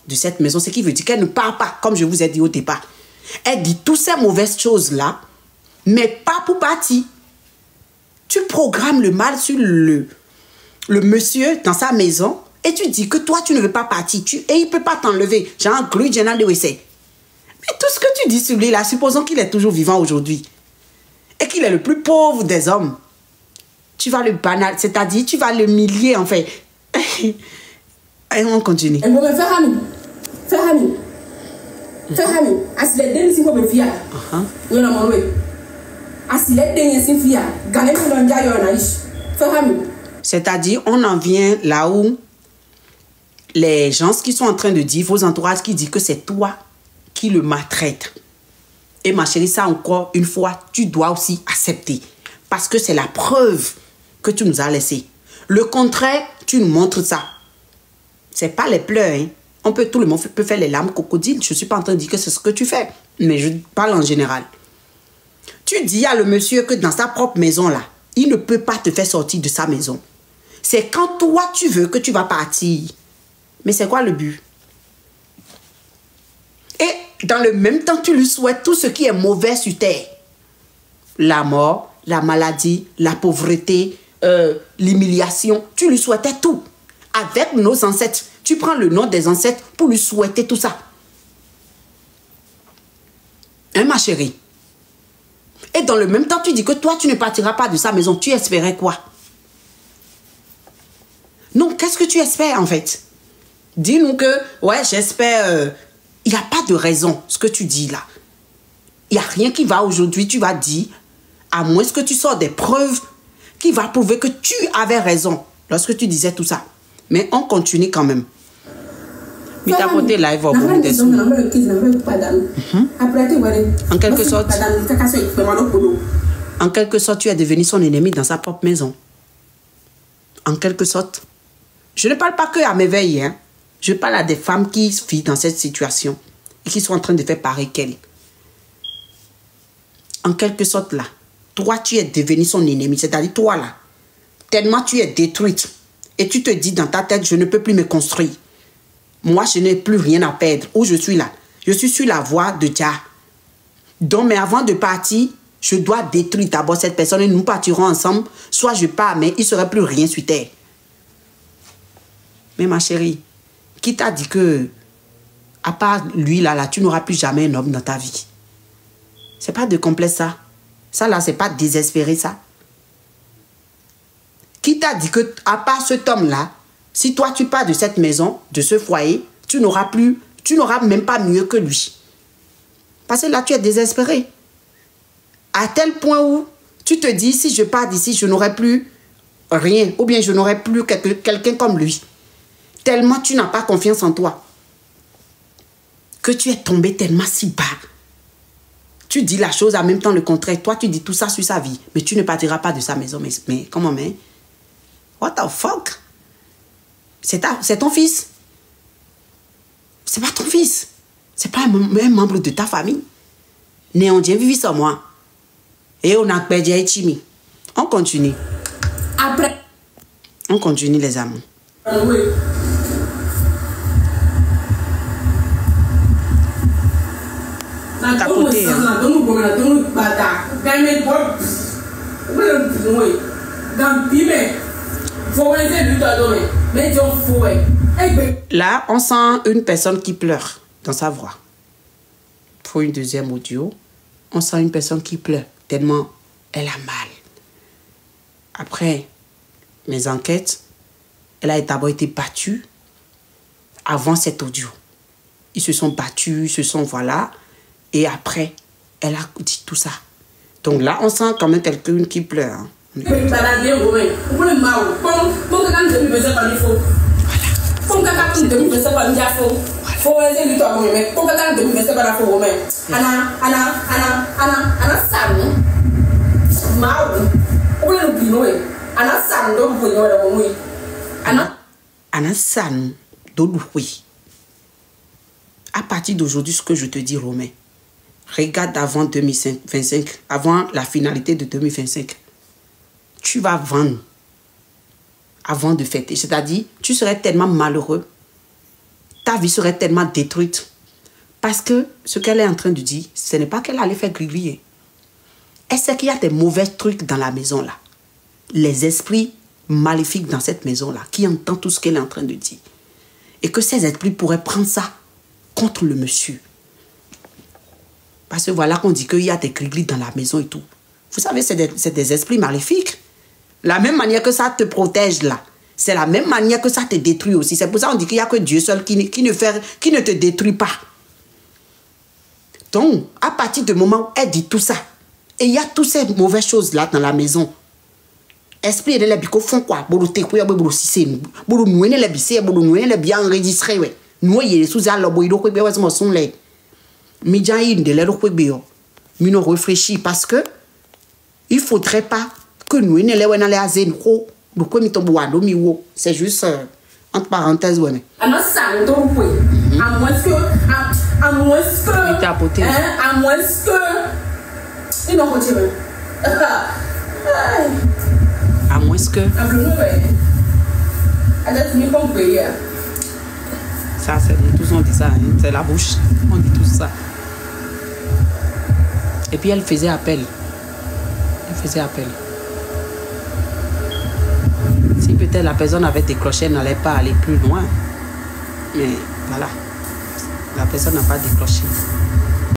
de cette maison, ce qui veut dire qu'elle ne part pas, comme je vous ai dit au départ. Elle dit toutes ces mauvaises choses-là, mais pas pour partir. Tu programmes le mal sur le monsieur dans sa maison et tu dis que toi, tu ne veux pas partir. Et il ne peut pas t'enlever. Genre, mais tout ce que tu dis sur lui, là, supposons qu'il est toujours vivant aujourd'hui et qu'il est le plus pauvre des hommes. Tu vas le banal, c'est-à-dire tu vas le humilier, en fait. Et on continue. C'est-à-dire, on en vient là où les gens qui sont en train de dire, vos entourages qui disent que c'est toi qui le maltraite. Et ma chérie, ça encore une fois, tu dois aussi accepter. Parce que c'est la preuve que tu nous as laissé. Le contraire, tu nous montres ça. C'est pas les pleurs, hein. Tout le monde peut faire les larmes crocodiles. Je ne suis pas en train de dire que c'est ce que tu fais. Mais je parle en général. Tu dis à le monsieur que dans sa propre maison là, il ne peut pas te faire sortir de sa maison. C'est quand toi tu veux que tu vas partir. Mais c'est quoi le but? Et dans le même temps, tu lui souhaites tout ce qui est mauvais sur terre. La mort, la maladie, la pauvreté, l'humiliation. Tu lui souhaitais tout. Avec nos ancêtres. Tu prends le nom des ancêtres pour lui souhaiter tout ça. Hein, ma chérie? Et dans le même temps, tu dis que toi, tu ne partiras pas de sa maison. Tu espérais quoi? Non, qu'est-ce que tu espères, en fait? Dis-nous que, ouais, j'espère... Il n'y a pas de raison, ce que tu dis là. Il n'y a rien qui va aujourd'hui, tu vas dire, à moins que tu sors des preuves qui va prouver que tu avais raison lorsque tu disais tout ça. Mais on continue quand même. Mais t'as porté live au bout des sous. En quelque sorte, tu es devenu son ennemi dans sa propre maison. En quelque sorte. Je ne parle pas que à m'éveiller, hein. Je parle à des femmes qui vivent dans cette situation et qui sont en train de faire pareil qu'elles. En quelque sorte, là, toi, tu es devenu son ennemi. C'est-à-dire, toi, là, tellement tu es détruite et tu te dis dans ta tête, je ne peux plus me construire. Moi, je n'ai plus rien à perdre. Où je suis là? Je suis sur la voie de Jah. Donc, mais avant de partir, je dois détruire d'abord cette personne et nous partirons ensemble. Soit je pars, mais il ne serait plus rien sur terre. Mais ma chérie, qui t'a dit que, à part lui, là, tu n'auras plus jamais un homme dans ta vie? C'est pas de complexe, ça. Ça, là, c'est pas désespéré, ça. Qui t'a dit que, à part cet homme-là, si toi, tu pars de cette maison, de ce foyer, tu n'auras même pas mieux que lui. Parce que là, tu es désespéré. À tel point où tu te dis, si je pars d'ici, je n'aurai plus rien. Ou bien je n'aurai plus quelqu'un comme lui. Tellement tu n'as pas confiance en toi. Que tu es tombé tellement si bas. Tu dis la chose en même temps le contraire. Toi, tu dis tout ça sur sa vie. Mais tu ne partiras pas de sa maison. Mais comment, mais? What the fuck? C'est ton fils. C'est pas ton fils. C'est pas un membre de ta famille. Né on dit vivre sans moi. Et on a perdu Chimi. On continue. Après. On continue les amours. Oui. Capoté. Là, on sent une personne qui pleure dans sa voix. Pour une deuxième audio, on sent une personne qui pleure tellement elle a mal. Après mes enquêtes, elle a d'abord été battue avant cet audio. Ils se sont battus, voilà. Et après, elle a dit tout ça. Donc là, on sent quand même quelqu'un qui pleure. Hein. À partir d'aujourd'hui, ce que je te dis, Romain, regarde avant 2025, avant la finalité de 2025. Tu vas vendre avant de fêter. C'est-à-dire, tu serais tellement malheureux ta vie serait tellement détruite. Parce que ce qu'elle est en train de dire, ce n'est pas qu'elle allait faire griller. Elle sait qu'il y a des mauvais trucs dans la maison là. Les esprits maléfiques dans cette maison là, qui entendent tout ce qu'elle est en train de dire. Et que ces esprits pourraient prendre ça contre le monsieur. Parce que voilà qu'on dit qu'il y a des griglis dans la maison et tout. Vous savez, c'est des esprits maléfiques. La même manière que ça te protège là, c'est la même manière que ça te détruit aussi. C'est pour ça qu'on dit qu'il n'y a que Dieu seul qui ne te détruit pas. Donc, à partir du moment où elle dit tout ça, et il y a toutes ces mauvaises choses là dans la maison, esprit de l'habit font quoi? Bolo te quoi bolo si bolo noué ne l'habit bolo noué ne bien enregistré ouais. Noué sous à l'obo ido quoi bien was son lait. Midjan il de l'air quoi bien. Mino réfléchit parce que il faudrait pas que nous ne les wena les azen ko do quoi mi to boado mi wo. C'est juste entre parenthèses ouais. Alors ça on doit quoi? À moins que à moins que ils n'ont pas tiré. À moins que... Ça, c'est tous on dit ça, hein? C'est la bouche. On dit tout ça. Et puis elle faisait appel. Elle faisait appel. Si peut-être la personne avait décroché, elle n'allait pas aller plus loin. Mais voilà. La personne n'a pas décroché.